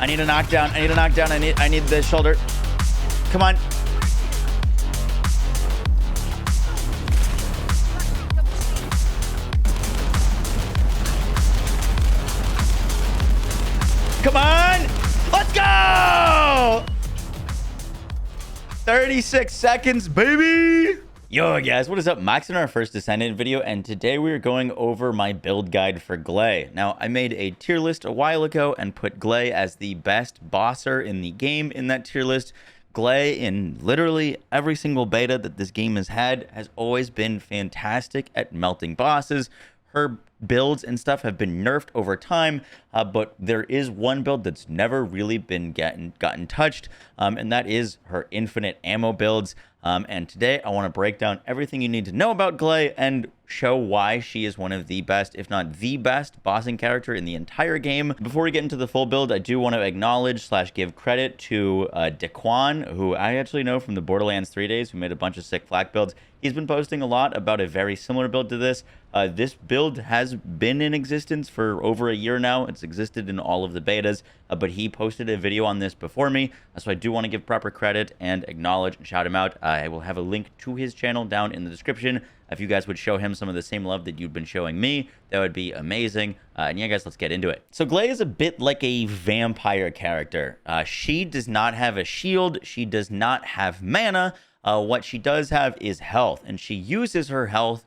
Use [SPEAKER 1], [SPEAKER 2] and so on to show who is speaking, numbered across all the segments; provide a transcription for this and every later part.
[SPEAKER 1] need a knockdown. I need a knockdown. I need the shoulder. Come on. Come on. Let's go. 36 seconds, baby. Yo guys, what is up? Max in our first Descendant video, and today we are going over my build guide for Gley. Now, I made a tier list a while ago and put Gley as the best bosser in the game in that tier list. Gley, in literally every single beta that this game has had, has always been fantastic at melting bosses. Her builds and stuff have been nerfed over time, but there is one build that's never really been gotten touched, and that is her infinite ammo builds. And today I want to break down everything you need to know about Gley and show why she is one of the best, if not the best, bossing character in the entire game. Before we get into the full build, I do want to acknowledge / give credit to Daquan, who I actually know from the Borderlands 3 days, who made a bunch of sick flak builds. He's been posting a lot about a very similar build to this. This build has been in existence for over a year now. It's existed in all of the betas, but he posted a video on this before me, so I do want to give proper credit and acknowledge and shout him out. I will have a link to his channel down in the description. If you guys would show him some of the same love that you've been showing me, that would be amazing. And yeah, guys, let's get into it. So Gley is a bit like a vampire character. She does not have a shield. She does not have mana. What she does have is health, and she uses her health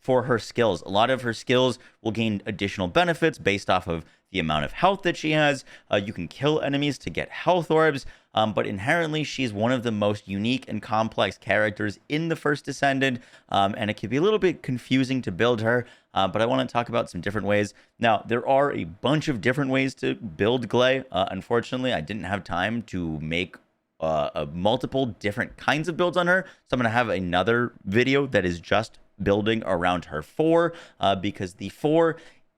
[SPEAKER 1] for her skills. A lot of her skills will gain additional benefits based off of the amount of health that she has. You can kill enemies to get health orbs, but inherently she's one of the most unique and complex characters in the first Descendant, and it can be a little bit confusing to build her, but I want to talk about some different ways. Now, there are a bunch of different ways to build Gley. Unfortunately, I didn't have time to make multiple different kinds of builds on her, so I'm going to have another video that is just building around her 4, because the 4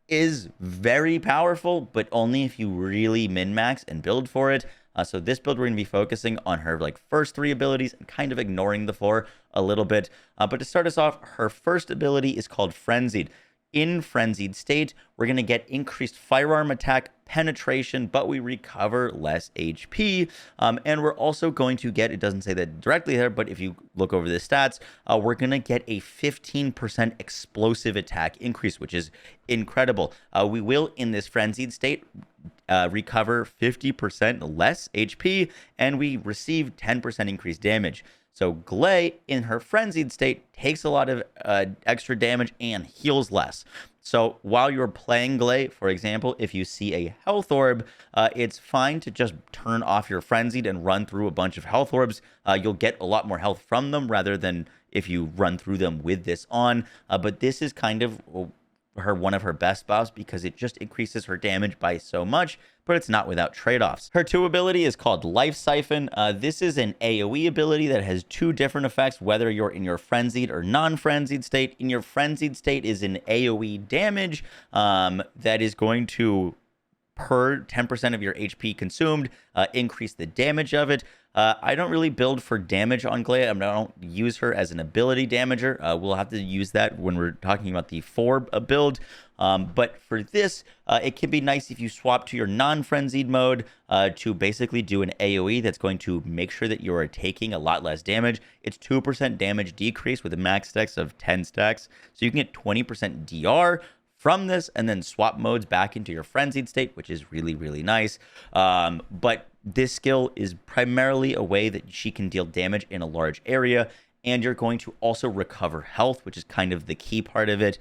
[SPEAKER 1] is very powerful, but only if you really min-max and build for it. So this build, we're going to be focusing on her first 3 abilities and kind of ignoring the 4 a little bit. But to start us off, her first ability is called Frenzied. In Frenzied state, we're going to get increased firearm attack, penetration, but we recover less HP. And we're also going to get, it doesn't say that directly there, but if you look over the stats, we're going to get a 15% explosive attack increase, which is incredible. We will, in this Frenzied state, recover 50% less HP, and we receive 10% increased damage. So Gley, in her Frenzied state, takes a lot of extra damage and heals less. So while you're playing Gley, for example, if you see a health orb, it's fine to just turn off your Frenzied and run through a bunch of health orbs. You'll get a lot more health from them rather than if you run through them with this on. But this is kind of one of her best buffs because it just increases her damage by so much, but it's not without trade-offs. Her 2 ability is called Life Siphon. This is an AoE ability that has 2 different effects, whether you're in your frenzied or non-frenzied state. In your frenzied state is an AoE damage that is going to, per 10% of your HP consumed, increase the damage of it. I don't really build for damage on Gley. I don't use her as an ability damager. We'll have to use that when we're talking about the 4 build. But for this, it can be nice if you swap to your non-frenzied mode to basically do an AoE that's going to make sure that you are taking a lot less damage. It's 2% damage decrease with a max stacks of 10 stacks. So you can get 20% DR from this and then swap modes back into your frenzied state, which is really, really nice. But this skill is primarily a way that she can deal damage in a large area, and you're going to also recover health, which is kind of the key part of it.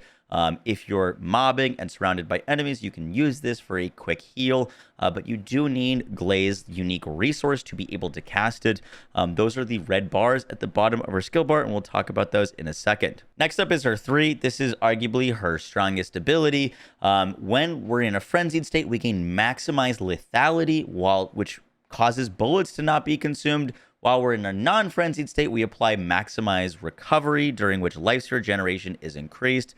[SPEAKER 1] If you're mobbing and surrounded by enemies, you can use this for a quick heal, but you do need Gley's unique resource to be able to cast it. Those are the red bars at the bottom of her skill bar, and we'll talk about those in a second. Next up is her 3. This is arguably her strongest ability. When we're in a frenzied state, we gain maximized lethality, which causes bullets to not be consumed. While we're in a non-frenzied state, we apply maximized recovery, during which life sphere generation is increased.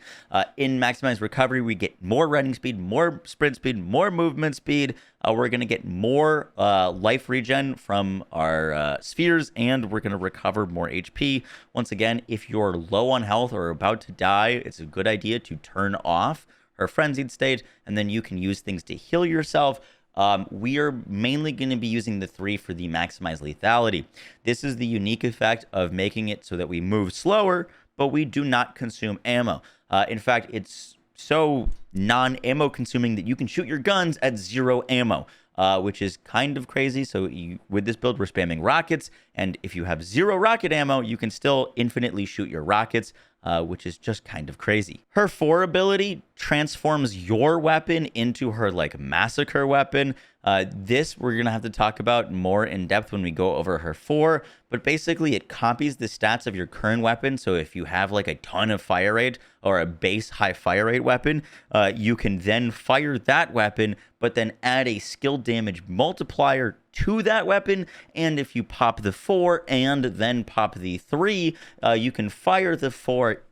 [SPEAKER 1] In maximized recovery, we get more running speed, more sprint speed, more movement speed. We're going to get more life regen from our spheres, and we're going to recover more HP. Once again, if you're low on health or about to die, it's a good idea to turn off her frenzied state, and then you can use things to heal yourself. we are mainly going to be using the 3 for the maximized lethality. This is the unique effect of making it so that we move slower, but we do not consume ammo. In fact, it's so non-ammo consuming that you can shoot your guns at 0 ammo, which is kind of crazy. So with this build, we're spamming rockets, and if you have 0 rocket ammo, you can still infinitely shoot your rockets, which is just kind of crazy. Her 4 ability transforms your weapon into her like massacre weapon. This we're gonna have to talk about more in depth when we go over her 4, but basically it copies the stats of your current weapon. So if you have like a ton of fire rate or a base high fire rate weapon, you can then fire that weapon, but then add a skill damage multiplier to that weapon. And if you pop the 4 and then pop the 3, you can fire the 4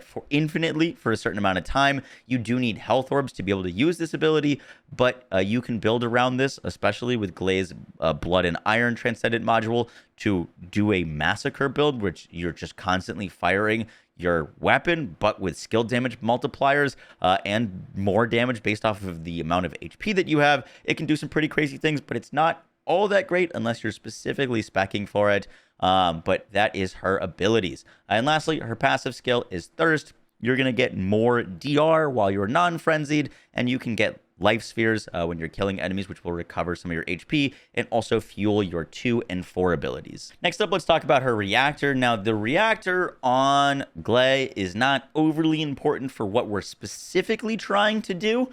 [SPEAKER 1] for infinitely for a certain amount of time. You do need health orbs to be able to use this ability, but you can build around this, especially with Gley's Blood and Iron Transcendent module, to do a massacre build, which you're just constantly firing your weapon, but with skill damage multipliers and more damage based off of the amount of HP that you have. It can do some pretty crazy things, but it's not all that great unless you're specifically speccing for it. But that is her abilities. And lastly, her passive skill is Thirst. You're going to get more DR while you're non-frenzied, and you can get life spheres when you're killing enemies, which will recover some of your HP and also fuel your 2 and 4 abilities. Next up, let's talk about her reactor. Now, the reactor on Gley is not overly important for what we're specifically trying to do.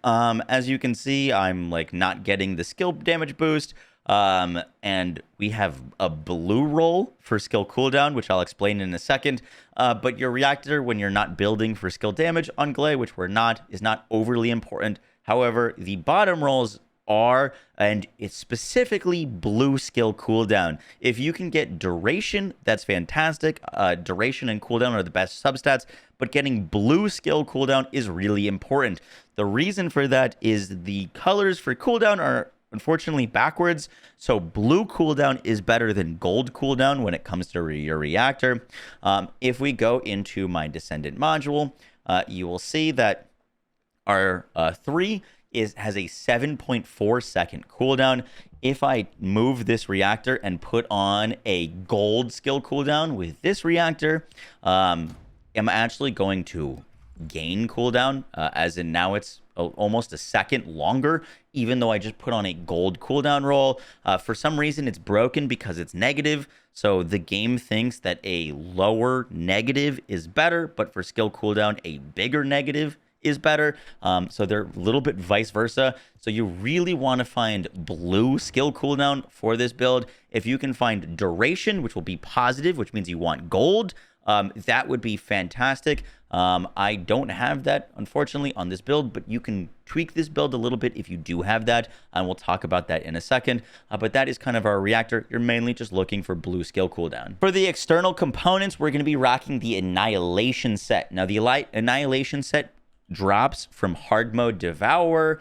[SPEAKER 1] As you can see, I'm like not getting the skill damage boost. And we have a blue roll for skill cooldown, which I'll explain in a second. But your reactor, when you're not building for skill damage on Gley, which we're not, is not overly important. However, the bottom rolls are, and it's specifically blue skill cooldown. If you can get duration, that's fantastic. Duration and cooldown are the best substats, but getting blue skill cooldown is really important. The reason for that is the colors for cooldown are unfortunately backwards. So blue cooldown is better than gold cooldown when it comes to your reactor. If we go into my Descendant module, you will see that our 3 has a 7.4 second cooldown. If I move this reactor and put on a gold skill cooldown with this reactor, I'm actually going to gain cooldown, as in now it's almost a second longer, even though I just put on a gold cooldown roll. For some reason, it's broken because it's negative. So the game thinks that a lower negative is better, but for skill cooldown, a bigger negative is better. So they're a little bit vice versa. So you really want to find blue skill cooldown for this build. If you can find duration, which will be positive, which means you want gold, that would be fantastic. I don't have that, unfortunately, on this build, but you can tweak this build a little bit if you do have that, and we'll talk about that in a second. But that is kind of our reactor. You're mainly just looking for blue skill cooldown. For the external components, we're going to be rocking the Annihilation set. Now, the Annihilation set drops from hard mode Devourer.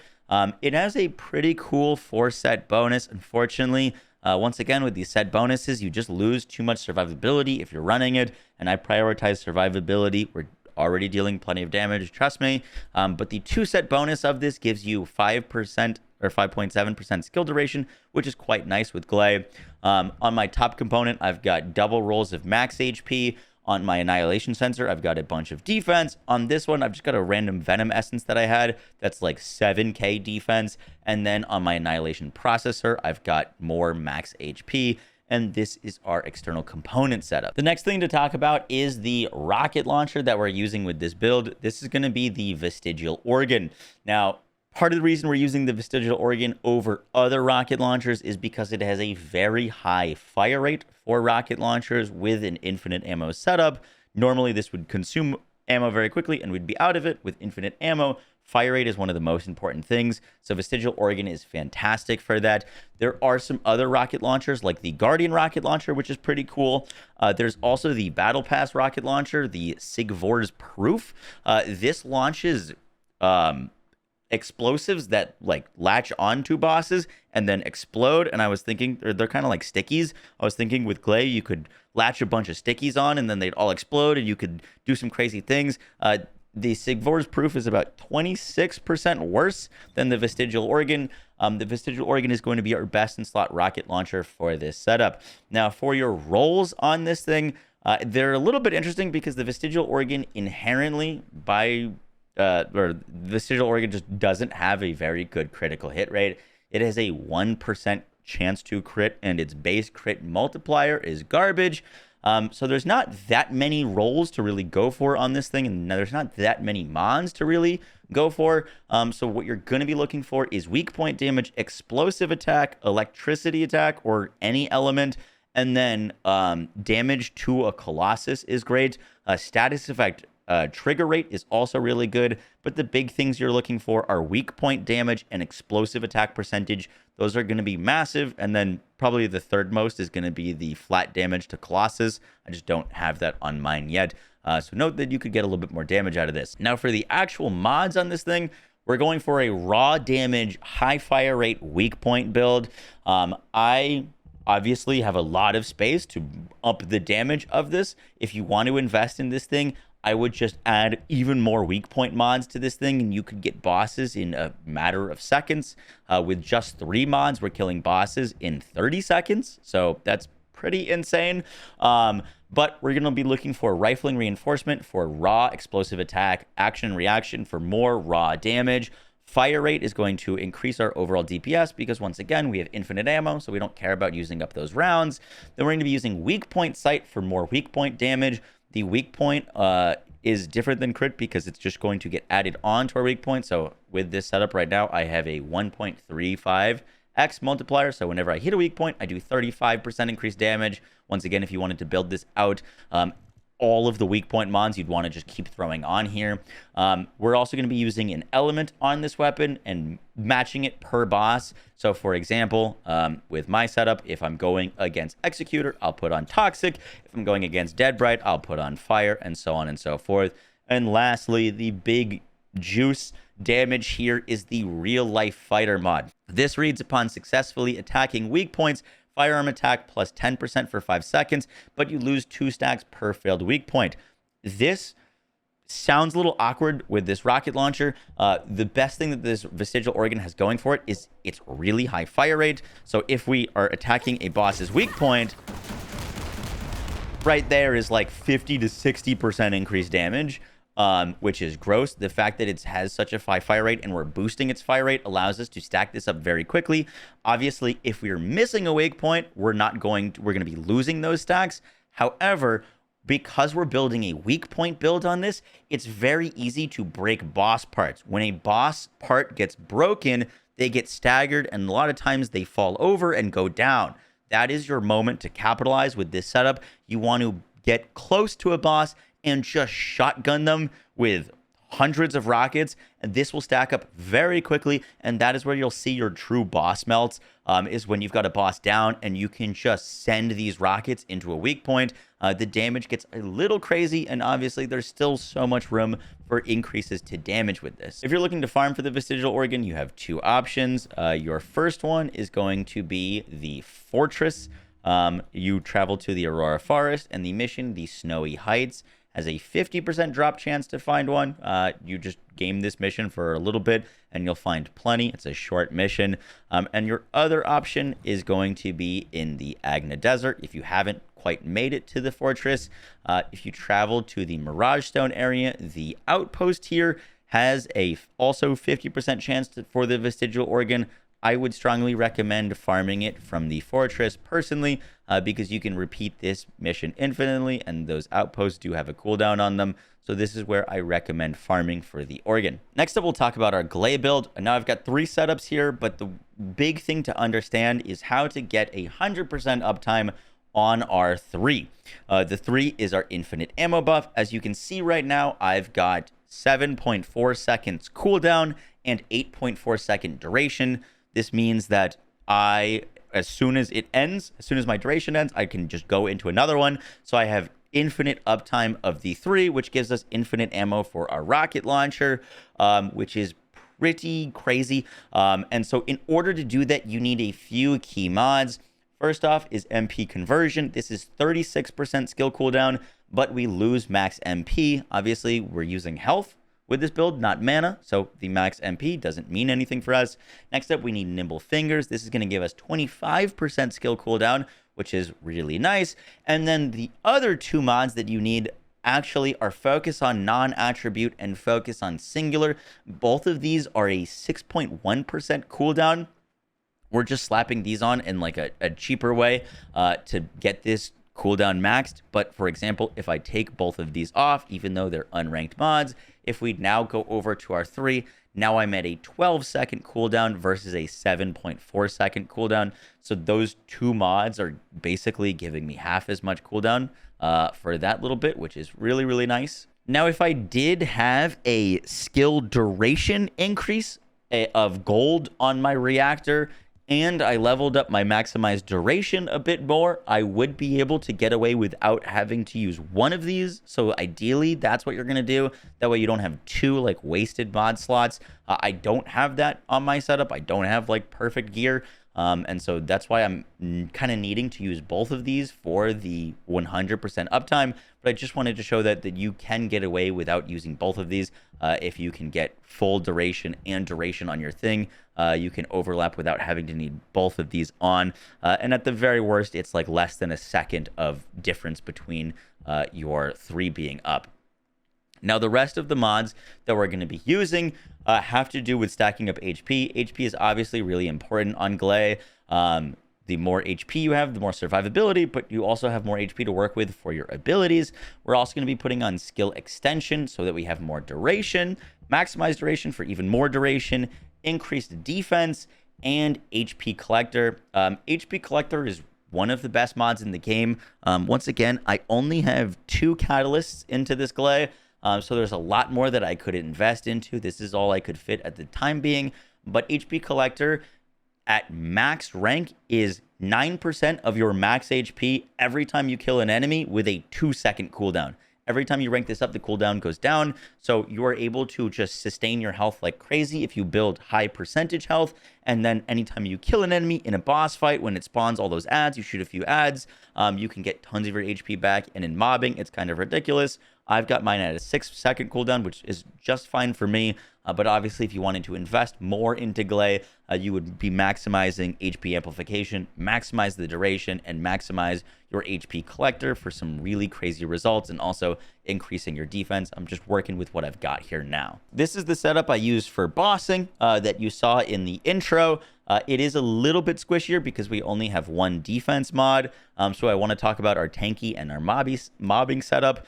[SPEAKER 1] It has a pretty cool 4-set bonus. Unfortunately, once again, with these set bonuses, you just lose too much survivability if you're running it, and I prioritize survivability. We're already dealing plenty of damage, trust me. But the 2-set bonus of this gives you 5% or 5.7% skill duration, which is quite nice with Gley. On my top component, I've got double rolls of max HP. On my Annihilation sensor, I've got a bunch of defense. On this one, I've just got a random Venom essence that I had that's like 7k defense. And then on my Annihilation processor, I've got more max HP. And this is our external component setup. The next thing to talk about is the rocket launcher that we're using with this build. This is going to be the Vestigial Organ. Now, part of the reason we're using the Vestigial Organ over other rocket launchers is because it has a very high fire rate for rocket launchers with an infinite ammo setup. Normally, this would consume ammo very quickly and we'd be out of it. With infinite ammo, fire rate is one of the most important things. So Vestigial Organ is fantastic for that. There are some other rocket launchers like the Guardian rocket launcher, which is pretty cool. There's also the Battle Pass rocket launcher, the Sigvor's Proof. This launches explosives that like latch onto bosses and then explode. And I was thinking they're kind of like stickies. I was thinking with Gley, you could latch a bunch of stickies on and then they'd all explode and you could do some crazy things. The Sigvor's Proof is about 26% worse than the Vestigial Organ. the vestigial organ is going to be our best in slot rocket launcher for this setup. Now, for your rolls on this thing, they're a little bit interesting because the vestigial organ inherently or the vestigial organ just doesn't have a very good critical hit rate. It has a 1% chance to crit, and its base crit multiplier is garbage. So there's not that many rolls to really go for on this thing, and there's not that many mons to really go for. So what you're going to be looking for is weak point damage, explosive attack, electricity attack, or any element. And then damage to a Colossus is great. Status effect trigger rate is also really good. But the big things you're looking for are weak point damage and explosive attack percentage. Those are going to be massive. And then probably the third most is going to be the flat damage to Colossus. I just don't have that on mine yet. So note that you could get a little bit more damage out of this. Now for the actual mods on this thing, we're going for a raw damage, high fire rate, weak point build. I obviously have a lot of space to up the damage of this. If you want to invest in this thing, I would just add even more weak point mods to this thing, and you could get bosses in a matter of seconds. With just 3 mods, we're killing bosses in 30 seconds. So that's pretty insane. But we're going to be looking for rifling reinforcement for raw explosive attack, action and reaction for more raw damage. Fire rate is going to increase our overall DPS because, once again, we have infinite ammo, so we don't care about using up those rounds. Then we're going to be using weak point sight for more weak point damage. The weak point is different than crit because it's just going to get added on to our weak point. So with this setup right now, I have a 1.35x multiplier. So whenever I hit a weak point, I do 35% increased damage. Once again, if you wanted to build this out, all of the weak point mods you'd want to just keep throwing on here. We're also going to be using an element on this weapon and matching it per boss. So for example, with my setup, if I'm going against Executor, I'll put on Toxic. If I'm going against Deadbright, I'll put on Fire, and so on and so forth. And lastly, the big juice damage here is the real life fighter mod. This reads upon successfully attacking weak points, firearm attack plus 10% for 5 seconds, but you lose 2 stacks per failed weak point. This sounds a little awkward with this rocket launcher. The best thing that this vestigial organ has going for it is its really high fire rate. So if we are attacking a boss's weak point, right there is like 50 to 60% increased damage. Which is gross. The fact that it has such a high fire rate and we're boosting its fire rate allows us to stack this up very quickly. Obviously, if we're missing a weak point, we're going to be losing those stacks. However, because we're building a weak point build on this, it's very easy to break boss parts. When a boss part gets broken, they get staggered, and a lot of times they fall over and go down. That is your moment to capitalize with this setup. You want to get close to a boss and just shotgun them with hundreds of rockets, and this will stack up very quickly. And that is where you'll see your true boss melts, is when you've got a boss down and you can just send these rockets into a weak point. The damage gets a little crazy, and obviously there's still so much room for increases to damage with this. If you're looking to farm for the vestigial organ, you have 2 options. Your first one is going to be the Fortress. You travel to the Aurora Forest, and the mission, the Snowy Heights, has a 50% drop chance to find one. You just game this mission for a little bit and you'll find plenty. It's a short mission. And your other option is going to be in the Agna Desert. If you haven't quite made it to the fortress, if you travel to the Mirage Stone area, the outpost here has a also 50% chance for the vestigial organ. I would strongly recommend farming it from the fortress personally, because you can repeat this mission infinitely, and those outposts do have a cooldown on them. So this is where I recommend farming for the organ. Next up, we'll talk about our Gley build. Now I've got 3 setups here, but the big thing to understand is how to get 100% uptime on our 3. The 3 is our infinite ammo buff. As you can see right now, I've got 7.4 seconds cooldown and 8.4 second duration. This means that as soon as my duration ends, I can just go into another one. So I have infinite uptime of the 3, which gives us infinite ammo for our rocket launcher, which is pretty crazy. And so in order to do that, you need a few key mods. First off is MP conversion. This is 36% skill cooldown, but we lose max MP. Obviously, we're using health with this build, not mana, so the max MP doesn't mean anything for us. Next up, we need Nimble Fingers. This is going to give us 25% skill cooldown, which is really nice. And then the other two mods that you need actually are Focus on Non-Attribute and Focus on Singular. Both of these are a 6.1% cooldown. We're just slapping these on in like a cheaper way to get this cooldown maxed. But for example, if I take both of these off, even though they're unranked mods, if we now go over to our 3, now I'm at a 12-second cooldown versus a 7.4-second cooldown. So those two mods are basically giving me half as much cooldown for that little bit, which is really, really nice. Now, if I did have a skill duration increase of gold on my reactor, and I leveled up my maximized duration a bit more, I would be able to get away without having to use one of these. So ideally, that's what you're going to do. That way you don't have two like wasted mod slots. I don't have that on my setup. I don't have like perfect gear. And so that's why I'm kind of needing to use both of these for the 100% uptime. But I just wanted to show that you can get away without using both of these. If you can get full duration and duration on your thing, you can overlap without having to need both of these on. And at the very worst, it's like less than a second of difference between your 3 being up. Now, the rest of the mods that we're going to be using have to do with stacking up HP. HP is obviously really important on Gley. The more HP you have, the more survivability, but you also have more HP to work with for your abilities. We're also going to be putting on skill extension so that we have more duration, maximized duration for even more duration, increased defense, and HP collector. HP collector is one of the best mods in the game. Once again, I only have 2 catalysts into this Gley. So there's a lot more that I could invest into. This is all I could fit at the time being. But HP Collector at max rank is 9% of your max HP every time you kill an enemy with a 2-second cooldown. Every time you rank this up, the cooldown goes down. So you are able to just sustain your health like crazy if you build high percentage health. And then anytime you kill an enemy in a boss fight, when it spawns all those ads, you shoot a few ads, you can get tons of your HP back. And in mobbing, it's kind of ridiculous. I've got mine at a 6-second cooldown, which is just fine for me. But obviously, if you wanted to invest more into Gley, you would be maximizing HP amplification, maximize the duration, and maximize your HP collector for some really crazy results, and also increasing your defense. I'm just working with what I've got here now. This is the setup I use for bossing that you saw in the intro. It is a little bit squishier because we only have 1 defense mod. So I want to talk about our tanky and our mobbing setup.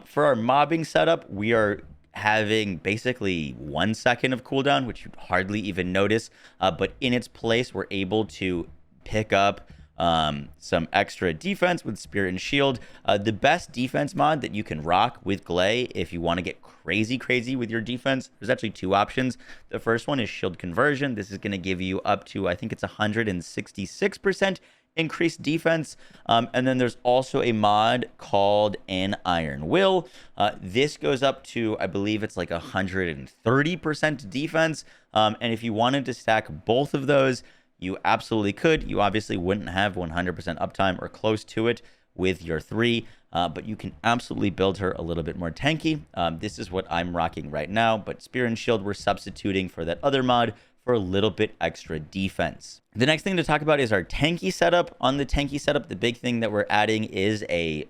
[SPEAKER 1] For our mobbing setup, we are having basically 1 second of cooldown, which you'd hardly even notice. But in its place, we're able to pick up some extra defense with Spirit and Shield. The best defense mod that you can rock with Gley if you want to get crazy with your defense, there's actually 2 options. The first one is Shield Conversion. This is going to give you up to, I think it's 166% increased defense. And then there's also a mod called An Iron Will. This goes up to, I believe it's like 130% defense. And if you wanted to stack both of those, you absolutely could. You obviously wouldn't have 100% uptime or close to it with your 3, but you can absolutely build her a little bit more tanky. This is what I'm rocking right now, but Spear and Shield we're substituting for that other mod for a little bit extra defense. The next thing to talk about is our tanky setup. On the tanky setup, the big thing that we're adding is a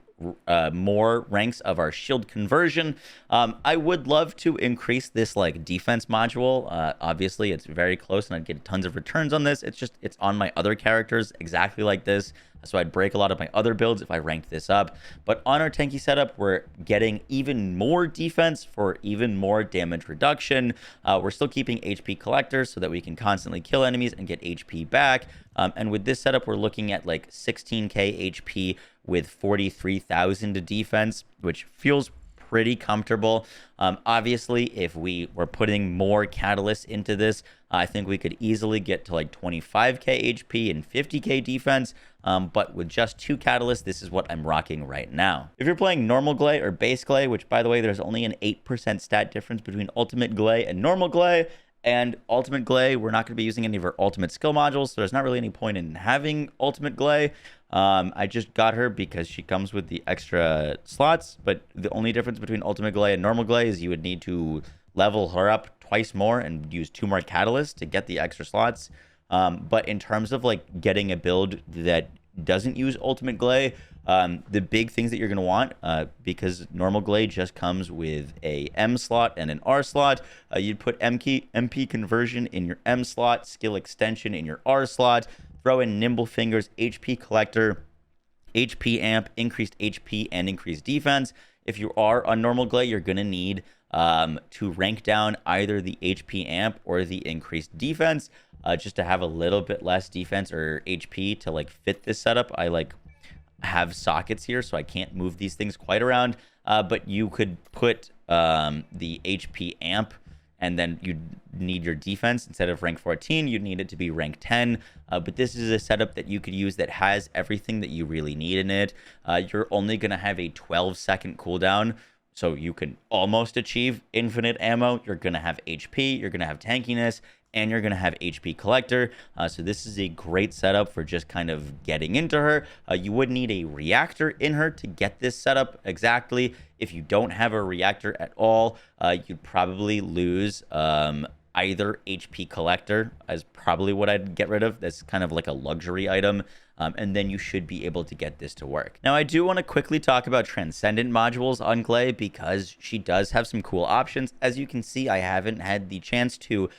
[SPEAKER 1] more ranks of our shield conversion. I would love to increase this like defense module. Obviously it's very close and I'd get tons of returns on this. It's on my other characters exactly like this. So I'd break a lot of my other builds if I ranked this up. But on our tanky setup, we're getting even more defense for even more damage reduction. We're still keeping HP collectors so that we can constantly kill enemies and get HP back. And with this setup, we're looking at like 16k HP with 43,000 defense, which feels pretty comfortable. Obviously, if we were putting more catalysts into this, I think we could easily get to like 25k HP and 50k defense. But with just 2 catalysts, this is what I'm rocking right now. If you're playing normal Gley or base Gley, which by the way, there's only an 8% stat difference between ultimate Gley and normal Gley. And ultimate Gley, we're not going to be using any of our ultimate skill modules, so there's not really any point in having ultimate Gley. I just got her because she comes with the extra slots, but the only difference between ultimate Gley and normal Gley is you would need to level her up twice more and use 2 more catalysts to get the extra slots. But in terms of like getting a build that doesn't use ultimate Gley, the big things that you're going to want, because normal Gley just comes with a M slot and an R slot, you'd put MP conversion in your M slot, skill extension in your R slot, throw in nimble fingers, HP collector, HP amp, increased HP and increased defense. If you are on normal Gley, you're going to need to rank down either the HP amp or the increased defense, just to have a little bit less defense or HP to like fit this setup. I like have sockets here, so I can't move these things quite around, but you could put the HP amp, and then you'd need your defense. Instead of rank 14, you'd need it to be rank 10. But this is a setup that you could use that has everything that you really need in it. You're only going to have a 12-second cooldown, so you can almost achieve infinite ammo. You're going to have HP, you're going to have tankiness, and you're going to have HP collector. So this is a great setup for just kind of getting into her. You would need a reactor in her to get this setup exactly. If you don't have a reactor at all, you'd probably lose either HP collector as probably what I'd get rid of. That's kind of like a luxury item. And then you should be able to get this to work. Now, I do want to quickly talk about transcendent modules on Gley because she does have some cool options. As you can see, I haven't had the chance to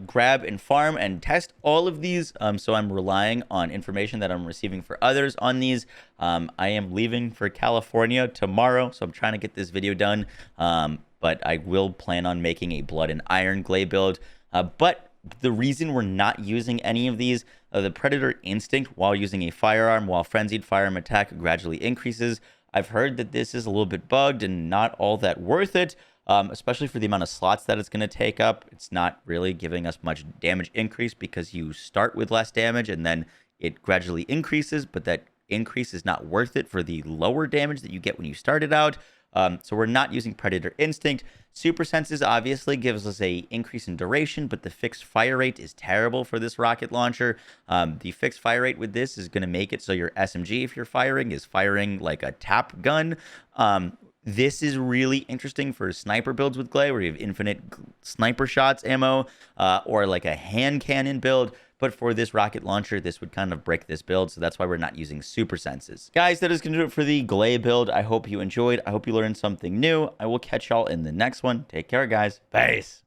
[SPEAKER 1] grab and farm and test all of these, so I'm relying on information that I'm receiving for others on these. I am leaving for California tomorrow, so I'm trying to get this video done, but I will plan on making a blood and iron Gley build. But the reason we're not using any of these, the Predator Instinct while using a firearm, while Frenzied Firearm attack gradually increases. I've heard that this is a little bit bugged and not all that worth it, especially for the amount of slots that it's going to take up. It's not really giving us much damage increase because you start with less damage and then it gradually increases, but that increase is not worth it for the lower damage that you get when you started out. So we're not using Predator Instinct. Super Senses obviously gives us a increase in duration, but the fixed fire rate is terrible for this rocket launcher. The fixed fire rate with this is going to make it so your SMG, if you're firing, is firing like a tap gun. This is really interesting for sniper builds with Gley, where you have infinite sniper shots ammo, or like a hand cannon build. But for this rocket launcher, this would kind of break this build, so that's why we're not using super senses. Guys, that is going to do it for the Gley build. I hope you enjoyed. I hope you learned something new. I will catch y'all in the next one. Take care, guys. Peace.